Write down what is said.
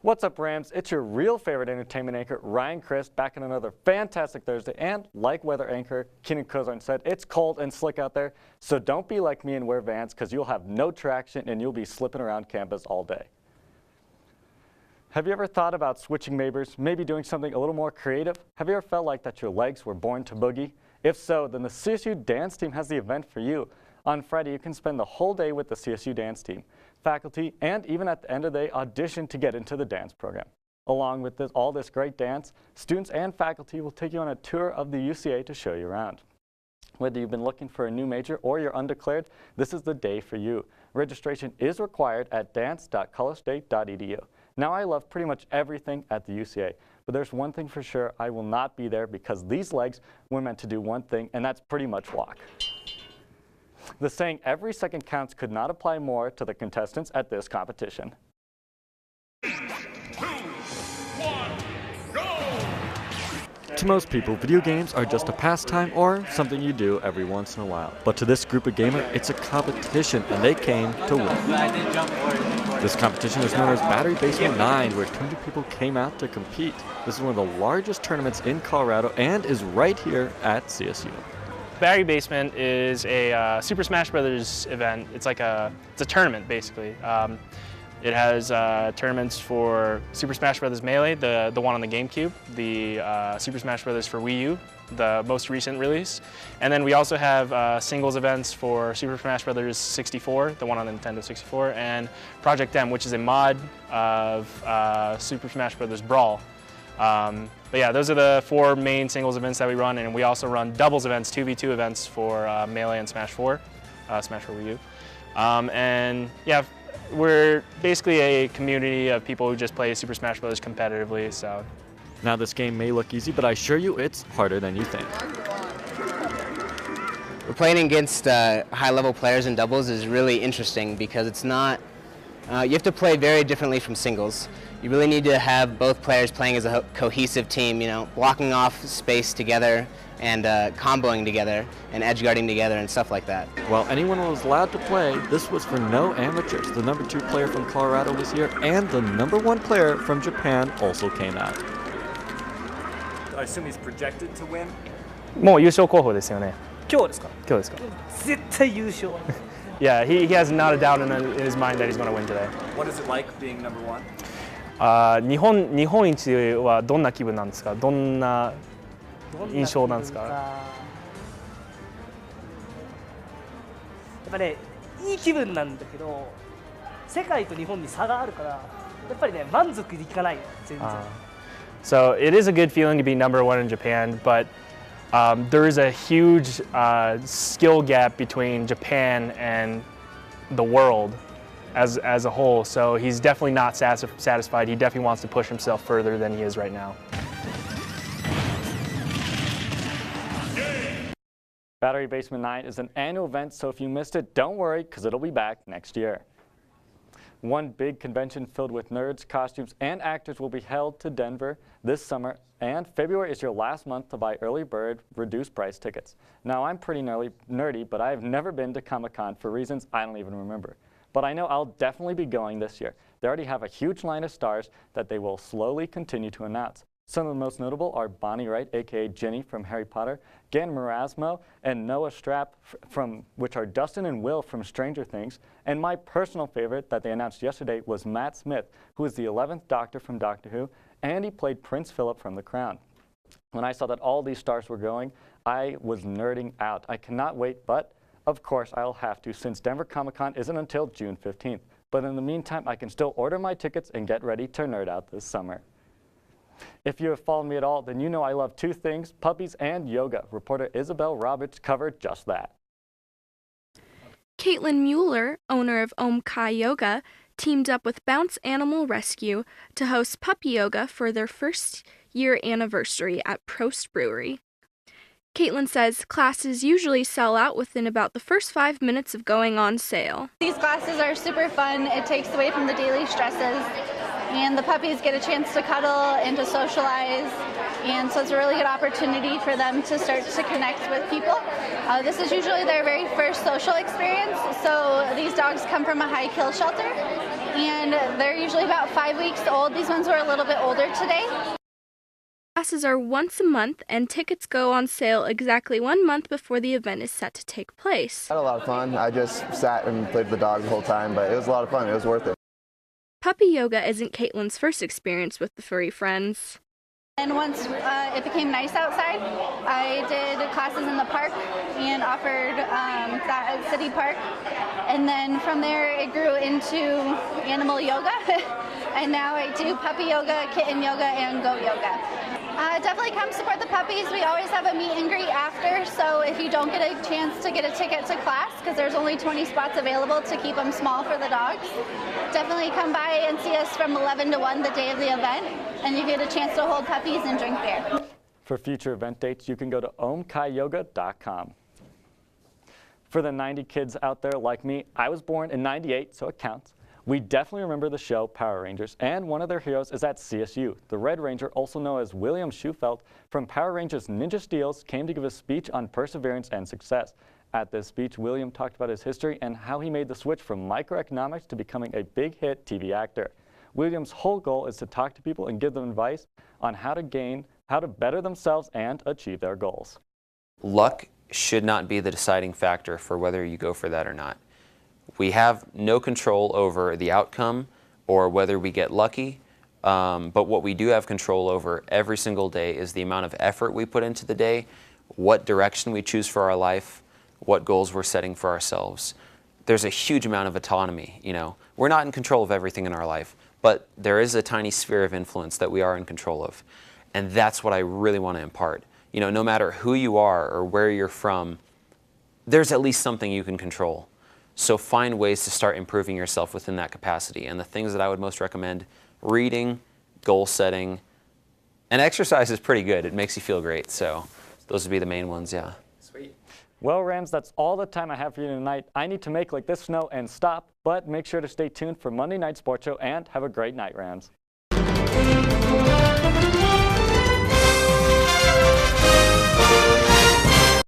What's up, Rams? It's your real favorite entertainment anchor, Ryan Crist, back in another fantastic Thursday. And like weather anchor Keenan Kozarn said, it's cold and slick out there, so don't be like me and wear Vans, because you'll have no traction and you'll be slipping around campus all day. Have you ever thought about switching majors, maybe doing something a little more creative? Have you ever felt like that your legs were born to boogie? If so, then the CSU Dance team has the event for you. On Friday, you can spend the whole day with the CSU Dance team. Faculty, and even at the end of the day, audition to get into the dance program. Along with all this great dance, students and faculty will take you on a tour of the UCA to show you around. Whether you've been looking for a new major or you're undeclared, this is the day for you. Registration is required at dance.colorstate.edu. Now, I love pretty much everything at the UCA, but there's one thing for sure: I will not be there because these legs were meant to do one thing, and that's pretty much walk. The saying "every second counts" could not apply more to the contestants at this competition. 3, 2, 1, go! To most people, video games are just a pastime or something you do every once in a while. But to this group of gamers, it's a competition, and they came to win. This competition is known as Battery Basement 9, where 200 people came out to compete. This is one of the largest tournaments in Colorado and is right here at CSU. Battery Basement is a Super Smash Brothers event. It's a tournament, basically. It has tournaments for Super Smash Brothers Melee, the one on the GameCube, the Super Smash Brothers for Wii U, the most recent release, and then we also have singles events for Super Smash Brothers 64, the one on the Nintendo 64, and Project M, which is a mod of Super Smash Brothers Brawl. But yeah, those are the 4 main singles events that we run, and we also run doubles events, 2v2 events for Melee and Smash 4, Smash 4 Wii U. And yeah, we're basically a community of people who just play Super Smash Bros. Competitively. So now, this game may look easy, but I assure you it's harder than you think. Playing against high-level players in doubles is really interesting because it's not. You have to play very differently from singles. You really need to have both players playing as a cohesive team, blocking off space together and comboing together and edge guarding together and stuff like that. While anyone was allowed to play, this was for no amateurs. The number 2 player from Colorado was here, and the number 1 player from Japan also came out. I assume he's projected to win? もう優勝候補ですよね。今日ですか？今日ですか？絶対優勝。Yeah, he has not a doubt in his mind that he's going to win today. What is it like being number 1? 日本一はどんな気分なんですか？どんな印象なんですか？やっぱね、いい気分なんだけど、世界と日本に差があるから、やっぱりね、満足いかない、全然。So it is a good feeling to be number 1 in Japan, but there is a huge skill gap between Japan and the world as a whole. So he's definitely not satisfied. He definitely wants to push himself further than he is right now. Battery Basement 9 is an annual event, so if you missed it, don't worry, because it'll be back next year. One big convention filled with nerds, costumes, and actors will be held to Denver this summer, and February is your last month to buy early bird reduced price tickets. Now, I'm pretty nerdy, but I've never been to Comic-Con for reasons I don't even remember. But I know I'll definitely be going this year. They already have a huge line of stars that they will slowly continue to announce. Some of the most notable are Bonnie Wright, aka Ginny from Harry Potter, Gan Marasmo, and Noah Strapp, which are Dustin and Will from Stranger Things. And my personal favorite that they announced yesterday was Matt Smith, who is the 11th Doctor from Doctor Who, and he played Prince Philip from The Crown. When I saw that all these stars were going, I was nerding out. I cannot wait, but of course I'll have to, since Denver Comic-Con isn't until June 15th. But in the meantime, I can still order my tickets and get ready to nerd out this summer. If you have followed me at all, then you know I love 2 things, puppies and yoga. Reporter Isabel Roberts covered just that. Caitlin Mueller, owner of Om Kai Yoga, teamed up with Bounce Animal Rescue to host puppy yoga for their first-year anniversary at Prost Brewery. Caitlin says classes usually sell out within about the first 5 minutes of going on sale. These classes are super fun. It takes away from the daily stresses, and the puppies get a chance to cuddle and to socialize, and so it's a really good opportunity for them to start to connect with people. This is usually their very first social experience, so these dogs come from a high kill shelter, and they're usually about 5 weeks old. These ones were a little bit older today. Classes are once a month, and tickets go on sale exactly 1 month before the event is set to take place. I had a lot of fun. I just sat and played with the dogs the whole time, but it was a lot of fun. It was worth it. Puppy yoga isn't Caitlin's first experience with the furry friends. And once it became nice outside, I did classes in the park and offered that at City Park. And then from there it grew into animal yoga. And now I do puppy yoga, kitten yoga, and goat yoga. Definitely come support the puppies. We always have a meet and greet after, so if you don't get a chance to get a ticket to class, because there's only 20 spots available to keep them small for the dogs, definitely come by and see us from 11 to 1 the day of the event, and you get a chance to hold puppies and drink beer. For future event dates, you can go to omkaiyoga.com. For the 90 kids out there like me, I was born in '98, so it counts. We definitely remember the show Power Rangers, and one of their heroes is at CSU. The Red Ranger, also known as William Schufelt from Power Rangers Ninja Steels, came to give a speech on perseverance and success. At this speech, William talked about his history and how he made the switch from microeconomics to becoming a big hit TV actor. William's whole goal is to talk to people and give them advice on how to better themselves and achieve their goals. Luck should not be the deciding factor for whether you go for that or not. We have no control over the outcome or whether we get lucky, but what we do have control over every single day is the amount of effort we put into the day, what direction we choose for our life, what goals we're setting for ourselves. There's a huge amount of autonomy, you know. We're not in control of everything in our life, but there is a tiny sphere of influence that we are in control of. And that's what I really want to impart. You know, no matter who you are or where you're from, there's at least something you can control. So find ways to start improving yourself within that capacity. And the things that I would most recommend: reading, goal setting, and exercise is pretty good. It makes you feel great. So those would be the main ones, yeah. Sweet. Well, Rams, that's all the time I have for you tonight. I need to make like this snow and stop, but make sure to stay tuned for Monday Night Sports Show and have a great night, Rams.